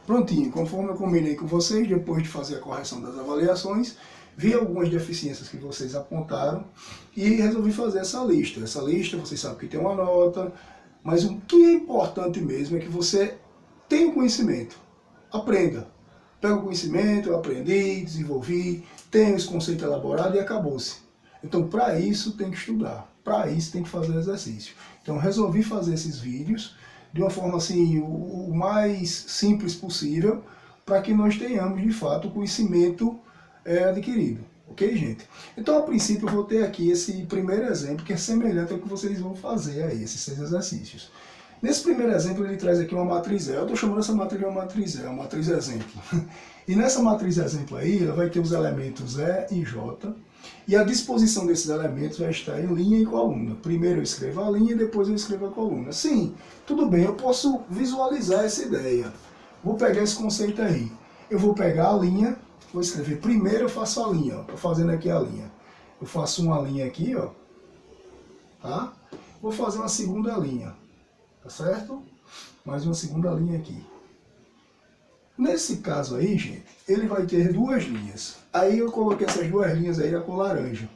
Prontinho, conforme eu combinei com vocês, depois de fazer a correção das avaliações, vi algumas deficiências que vocês apontaram e resolvi fazer essa lista. Essa lista, vocês sabem que tem uma nota, mas o que é importante mesmo é que você tenha o conhecimento, aprenda. Pega o conhecimento, eu aprendi, desenvolvi, tenho esse conceito elaborado e acabou-se. Então, para isso, tem que estudar, para isso, tem que fazer exercício. Então, resolvi fazer esses vídeos de uma forma assim, o mais simples possível, para que nós tenhamos, de fato, o conhecimento adquirido. Ok, gente? Então, a princípio, eu vou ter aqui esse primeiro exemplo, que é semelhante ao que vocês vão fazer aí, esses 6 exercícios. Nesse primeiro exemplo, ele traz aqui uma matriz E. Eu estou chamando essa matriz de uma matriz E, uma matriz exemplo. E nessa matriz exemplo aí, ela vai ter os elementos E e J, e a disposição desses elementos vai estar em linha e coluna. Primeiro eu escrevo a linha e depois eu escrevo a coluna. Sim, tudo bem, eu posso visualizar essa ideia. Vou pegar esse conceito aí. Eu vou pegar a linha, vou escrever primeiro, eu faço a linha. Estou fazendo aqui a linha. Eu faço uma linha aqui, ó. Tá? Vou fazer uma segunda linha. Tá certo? Mais uma segunda linha aqui. Nesse caso aí, gente, ele vai ter 2 linhas. Aí eu coloquei essas 2 linhas aí da cor laranja.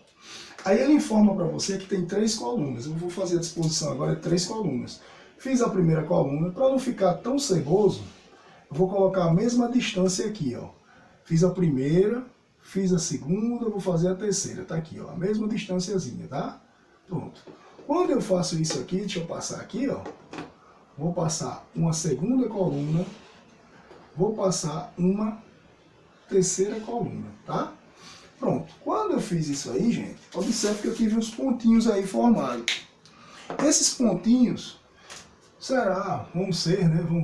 Aí ele informa para você que tem 3 colunas. Eu vou fazer a disposição agora de 3 colunas. Fiz a primeira coluna. Para não ficar tão ceboso, eu vou colocar a mesma distância aqui, ó. Fiz a primeira, fiz a segunda, vou fazer a terceira. Tá aqui, ó, a mesma distânciazinha, tá? Pronto. Quando eu faço isso aqui, deixa eu passar aqui, ó. Vou passar uma segunda coluna, vou passar uma terceira coluna, tá? Pronto. Quando eu fiz isso aí, gente, observe que eu tive uns pontinhos aí formados. Esses pontinhos vão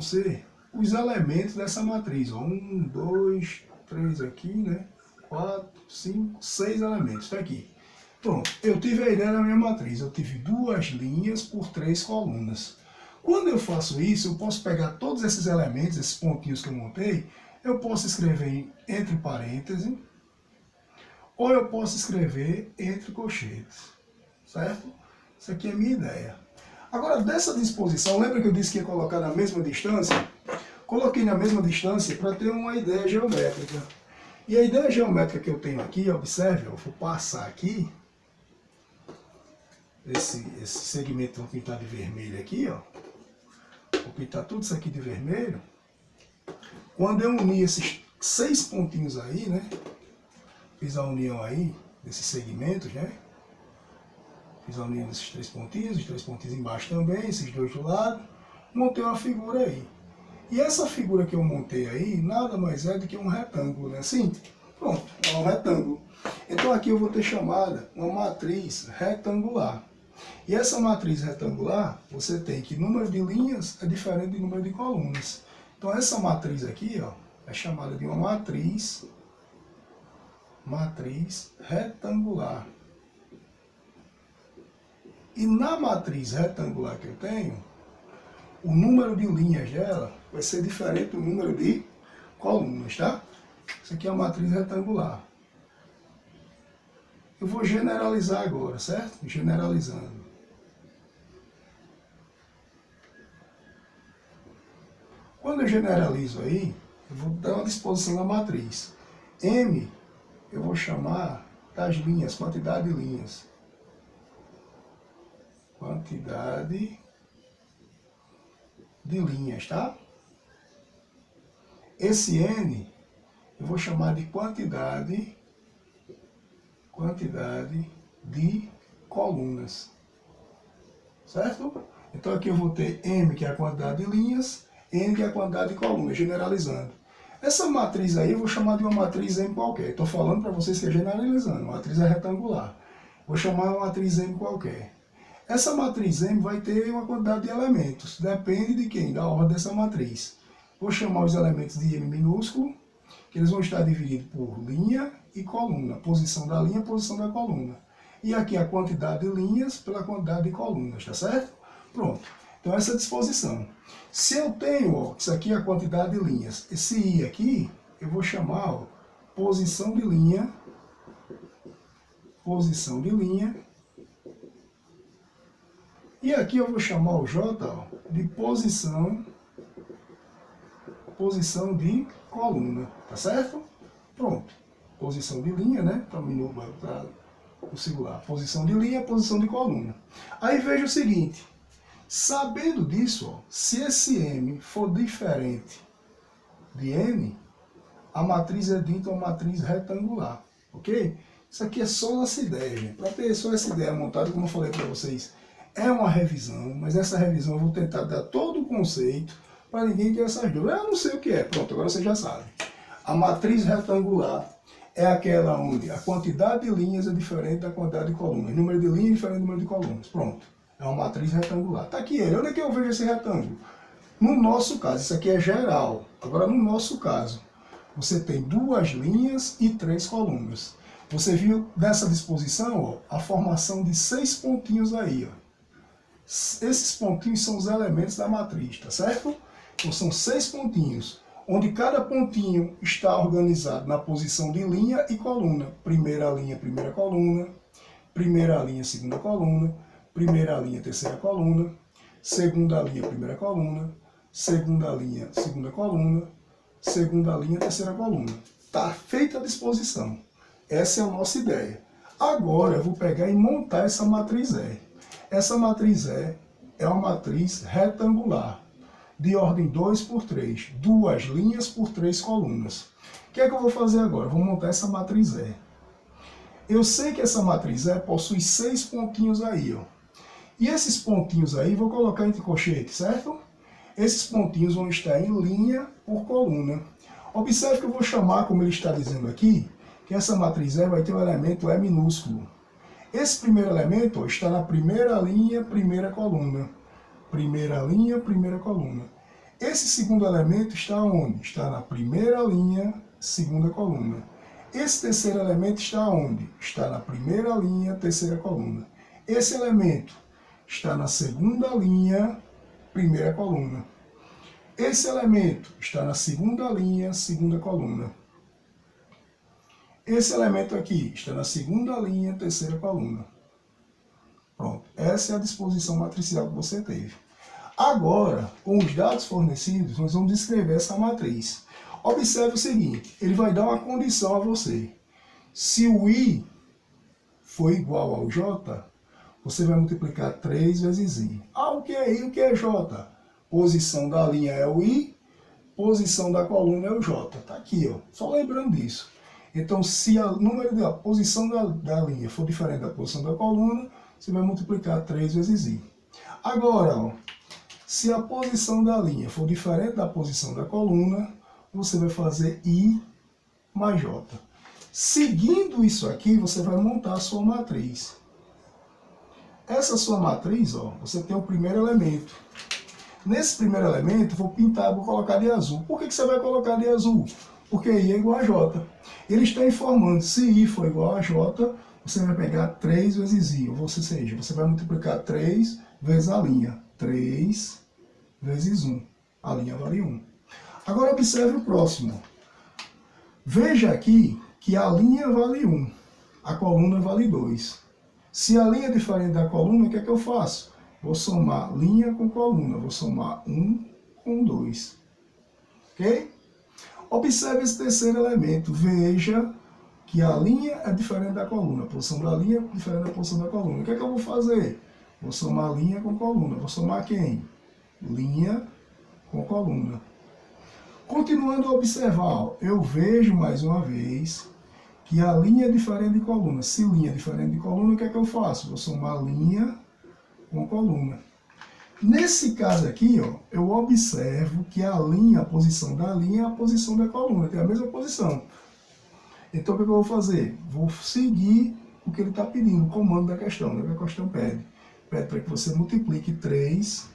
ser os elementos dessa matriz. Ó. 1, 2, 3 aqui, né? 4, 5, 6 elementos. Tá aqui. Pronto. Eu tive a ideia da minha matriz. Eu tive 2 linhas por 3 colunas. Quando eu faço isso, eu posso pegar todos esses elementos, esses pontinhos que eu montei, eu posso escrever entre parênteses, ou eu posso escrever entre colchetes, certo? Isso aqui é a minha ideia. Agora, dessa disposição, lembra que eu disse que ia colocar na mesma distância? Coloquei na mesma distância para ter uma ideia geométrica. E a ideia geométrica que eu tenho aqui, observe, eu vou passar aqui, esse segmento vou pintar de vermelho aqui, ó. Vou pintar tudo isso aqui de vermelho. Quando eu unir esses 6 pontinhos aí, né? Fiz a união aí, desses segmentos, né? Fiz a união desses 3 pontinhos, os 3 pontinhos embaixo também, esses 2 do lado. Montei uma figura aí. E essa figura que eu montei aí, nada mais é do que um retângulo, né? Assim, pronto, é um retângulo. Então aqui eu vou ter chamada uma matriz retangular. E essa matriz retangular, você tem que número de linhas é diferente do número de colunas. Então essa matriz aqui, ó, é chamada de uma matriz retangular. E na matriz retangular que eu tenho, o número de linhas dela vai ser diferente do número de colunas, tá? Isso aqui é uma matriz retangular. Eu vou generalizar agora, certo? Generalizando. Quando eu generalizo aí, eu vou dar uma disposição da matriz. M, eu vou chamar das linhas, quantidade de linhas. Quantidade de linhas, tá? Esse N, eu vou chamar de quantidade de colunas. Certo? Então aqui eu vou ter M, que é a quantidade de linhas, N, que é a quantidade de colunas, generalizando. Essa matriz aí eu vou chamar de uma matriz M qualquer. Estou falando para vocês que é generalizando. A matriz é retangular. Vou chamar uma matriz M qualquer. Essa matriz M vai ter uma quantidade de elementos. Depende de quem? Da ordem dessa matriz. Vou chamar os elementos de M minúsculo, que eles vão estar divididos por linha e coluna. Posição da linha, posição da coluna. E aqui a quantidade de linhas pela quantidade de colunas, tá certo? Pronto. Então essa é a disposição. Se eu tenho, ó, isso aqui é a quantidade de linhas. Esse I aqui, eu vou chamar, ó, posição de linha. Posição de linha. E aqui eu vou chamar o J, ó, de posição posição de coluna, tá certo? Pronto. Posição de linha, né? Para o singular. Posição de linha, posição de coluna. Aí veja o seguinte. Sabendo disso, ó, se esse M for diferente de N, a matriz é dita uma matriz retangular. Ok? Isso aqui é só nossa ideia, gente. Para ter só essa ideia montada, como eu falei para vocês, é uma revisão, mas essa revisão eu vou tentar dar todo o conceito para ninguém ter essas dúvidas. Eu não sei o que é. Pronto, agora você já sabe. A matriz retangular é aquela onde a quantidade de linhas é diferente da quantidade de colunas. O número de linhas é diferente do número de colunas. Pronto. É uma matriz retangular. Está aqui ele. Onde é que eu vejo esse retângulo? No nosso caso, isso aqui é geral. Agora, no nosso caso, você tem 2 linhas e 3 colunas. Você viu nessa disposição, ó, a formação de 6 pontinhos aí, ó. Esses pontinhos são os elementos da matriz, tá certo? Então são 6 pontinhos, onde cada pontinho está organizado na posição de linha e coluna. Primeira linha, primeira coluna. Primeira linha, segunda coluna. Primeira linha, terceira coluna. Segunda linha, primeira coluna. Segunda linha, segunda coluna. Segunda linha, terceira coluna. Tá feita a disposição. Essa é a nossa ideia. Agora eu vou pegar e montar essa matriz E. Essa matriz E é uma matriz retangular, de ordem 2 por 3. 2 linhas por 3 colunas. O que é que eu vou fazer agora? Eu vou montar essa matriz E. Eu sei que essa matriz E possui 6 pontinhos aí, ó. E esses pontinhos aí, vou colocar entre colchetes, certo? Esses pontinhos vão estar em linha por coluna. Observe que eu vou chamar, como ele está dizendo aqui, que essa matriz E vai ter o elemento E minúsculo. Esse primeiro elemento, ó, está na primeira linha, primeira coluna. Primeira linha, primeira coluna. Esse segundo elemento está onde? Está na primeira linha, segunda coluna. Esse terceiro elemento está onde? Está na primeira linha, terceira coluna. Esse elemento está na segunda linha, primeira coluna. Esse elemento está na segunda linha, segunda coluna. Esse elemento aqui está na segunda linha, terceira coluna. Pronto. Essa é a disposição matricial que você teve. Agora, com os dados fornecidos, nós vamos escrever essa matriz. Observe o seguinte, ele vai dar uma condição a você. Se o I for igual ao J, você vai multiplicar 3 vezes I. Ah, o que é I, o que é J? Posição da linha é o I, posição da coluna é o J. Está aqui, ó. Só lembrando disso. Então, se a posição da linha for diferente da posição da coluna, você vai multiplicar 3 vezes I. Agora, ó, se a posição da linha for diferente da posição da coluna, você vai fazer I mais J. Seguindo isso aqui, você vai montar a sua matriz. Essa sua matriz, ó, você tem o primeiro elemento. Nesse primeiro elemento, vou pintar, vou colocar de azul. Por que você vai colocar de azul? Porque I é igual a J. Ele está informando, se I for igual a J, você vai pegar 3 vezes I. Ou seja, você vai multiplicar 3 vezes a linha. 3 vezes 1. A linha vale 1. Agora observe o próximo. Veja aqui que a linha vale 1. A coluna vale 2. Se a linha é diferente da coluna, o que é que eu faço? Vou somar linha com coluna. Vou somar 1 com 2. Ok? Observe esse terceiro elemento. Veja que a linha é diferente da coluna. A posição da linha é diferente da posição da coluna. O que é que eu vou fazer? Vou somar linha com coluna. Vou somar quem? Linha com coluna. Continuando a observar, eu vejo mais uma vez que a linha é diferente de coluna. Se linha é diferente de coluna, o que é que eu faço? Vou somar linha com coluna. Nesse caso aqui, ó, eu observo que a linha, a posição da linha é a posição da coluna, tem a mesma posição. Então o que eu vou fazer? Vou seguir o que ele está pedindo, o comando da questão, né? A questão pede. Pede para que você multiplique 3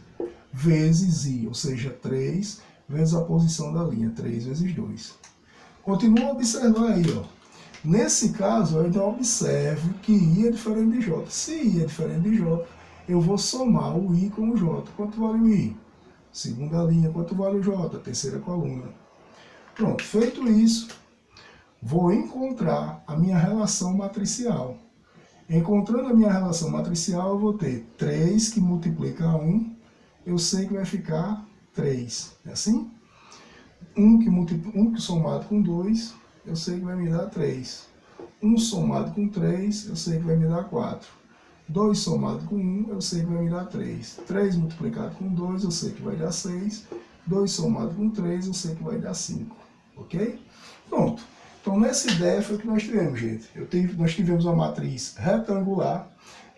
vezes I, ou seja, 3 vezes a posição da linha, 3 vezes 2. Continua a observar aí, ó. Nesse caso, eu ainda observo que I é diferente de J. Se I é diferente de J, eu vou somar o I com o J. Quanto vale o I? Segunda linha. Quanto vale o J? Terceira coluna. Pronto, feito isso, vou encontrar a minha relação matricial. Encontrando a minha relação matricial, eu vou ter 3 que multiplica 1. Eu sei que vai ficar 3. É assim? 1 que somado com 2, eu sei que vai me dar 3. 1 somado com 3, eu sei que vai me dar 4. 2 somado com 1, eu sei que vai me dar 3. 3 multiplicado com 2, eu sei que vai dar 6. 2 somado com 3, eu sei que vai dar 5. Ok? Pronto. Então, nessa ideia foi o que nós tivemos, gente. Nós tivemos uma matriz retangular.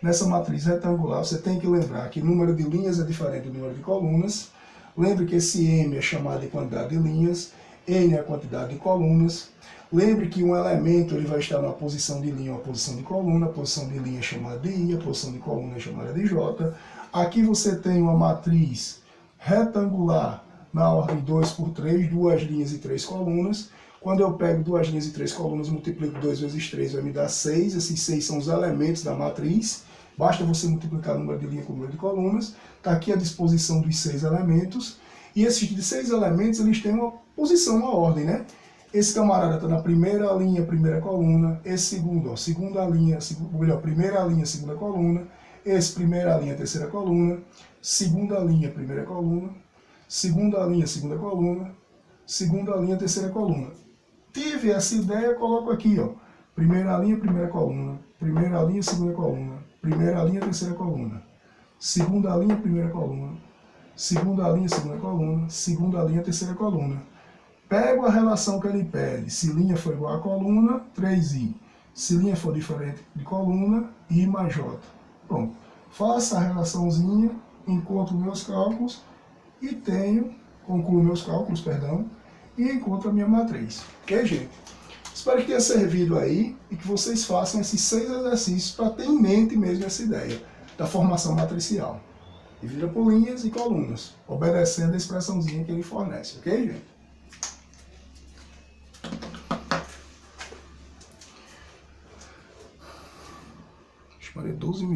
Nessa matriz retangular, você tem que lembrar que o número de linhas é diferente do número de colunas. Lembre que esse M é chamado de quantidade de linhas, N é a quantidade de colunas. Lembre que um elemento ele vai estar numa posição de linha ou posição de coluna. A posição de linha é chamada de I, a posição de coluna é chamada de J. Aqui você tem uma matriz retangular na ordem 2 por 3, 2 linhas e 3 colunas. Quando eu pego 2 linhas e 3 colunas, multiplico 2 vezes 3, vai me dar 6. Esses 6 são os elementos da matriz. Basta você multiplicar o número de linha com o número de colunas. Está aqui a disposição dos 6 elementos. E esses 6 elementos, eles têm uma posição, uma ordem, né? Esse camarada está na primeira linha, primeira coluna. Esse segundo, ó, segunda linha, primeira linha, segunda coluna. Esse primeira linha, terceira coluna. Segunda linha, primeira coluna. Segunda linha, segunda coluna. Segunda linha, terceira coluna. Tive essa ideia, coloco aqui, ó. Primeira linha, primeira coluna. Primeira linha, segunda coluna. Primeira linha, terceira coluna. Segunda linha, primeira coluna. Segunda linha, segunda coluna. Segunda linha, terceira coluna. Pego a relação que ele pede. Se linha for igual a coluna, 3i. Se linha for diferente de coluna, i mais j. Pronto. Faça a relaçãozinha, encontro meus cálculos e concluo meus cálculos, e encontro a minha matriz. Ok, gente? Espero que tenha servido aí e que vocês façam esses 6 exercícios para ter em mente mesmo essa ideia da formação matricial. Divida por linhas e colunas, obedecendo a expressãozinha que ele fornece. Ok, gente? Acho que 12 minutos.